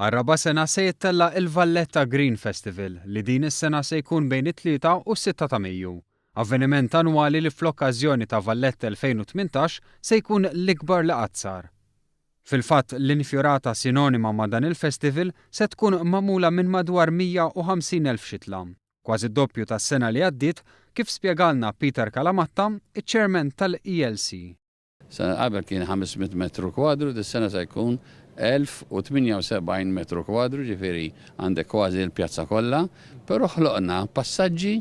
Għarraba sena se jittella il-Valletta Green Festival li din is-sena se jkun bejn it-3 u s-6 ta' Mejju. Avveniment annwali li fl-okkażjoni ta' Valletta 2018 se jkun l-ikbar li qatt sar. Fil-fatt l-infjorata sinonima ma' dan il-festival se tkun magħmula minn madwar 150,000 xitla, kważi d-doppju tas-sena li għaddiet kif spjegalna Peter Kalamatta, iċ-chairman tal-ELC. Sena qabel kien 500 metru kwadru, dis-sena se jkun 1078 metru kwadru, ġifieri għandek kważi l-pjazza kollha, però ħloqna passaġġi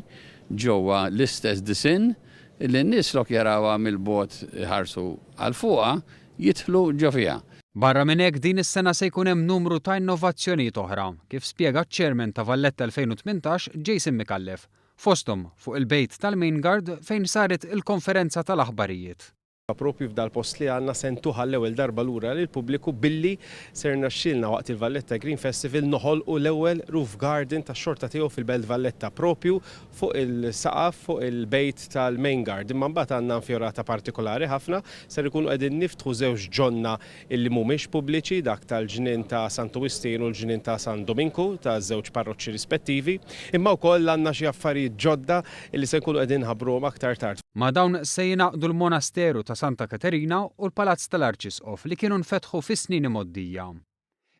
ġewwa l-istess disin li n-nies lok jarawha mill-bogħod ħarsu għal fuqha jidħlu ġo fiha. Barra minn hekk din is-sena se jkun hemm numru ta' innovazzjonijiet oħra, kif spjega ċ-chairman ta' Valletta 2018 Jason Mikallef, fosthom fuq il-bejt tal-Main Guard fejn saret il-konferenza tal-aħbarijiet. Propju f'dal-post li għandna sentuħa l-ewwel darba lura lill-pubbliku billi serna xxilna waqt il-Valletta Green Festival noħolqu l-ewwel roof garden tax-xorta tiegħu fil-Belt Valletta propju fuq il-saqaf fuq il-bejt tal-Main Guard. Imma mbagħad għandna infjorata partikolari ħafna ser ikunu qegħdin niftħu żewġ ġonna illi mhumiex pubbliċi dak tal-ġnien ta' Santu Wistin u l-ġnien ta' San Dominku ta' żewġ parroċċi rispettivi, imma wkoll għandna xi affarijiet ġodda illi se nkunu qegħdin nħabbruhom aktar tard. Ma' dawn se jingħaqdu l-Monasteru ta' Santa Caterina u l-Palazz tal-Arċisqof li kienu nfetħu fis-snin moddija.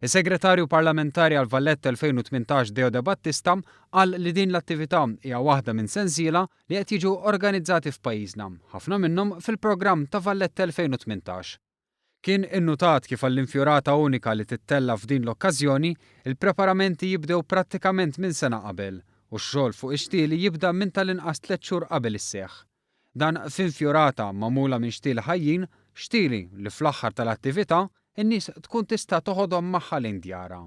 Is-Segretarju Parlamentari għal Valletta 2018 Deo De Battista qal li din l-attività hija waħda minn sensiela li qed jiġu organizzati f'pajjiżna, ħafna minnhom fil-programm ta' Valletta 2018. Kien innutat kif għall-infjorata unika li tittella f'din l-okkażjoni, il-preparamenti jibdew prattikament minn sena qabel u x-xogħol fuq ix-xtieli jibda minn tal-inqas 3 xhur qabel is-seħħ. Dan f'infjorata magħmula minn xtieli ħajjin, xtieli li fl-aħħar tal-attività in-nies tkun tista' toħodhom magħha lejn djarha.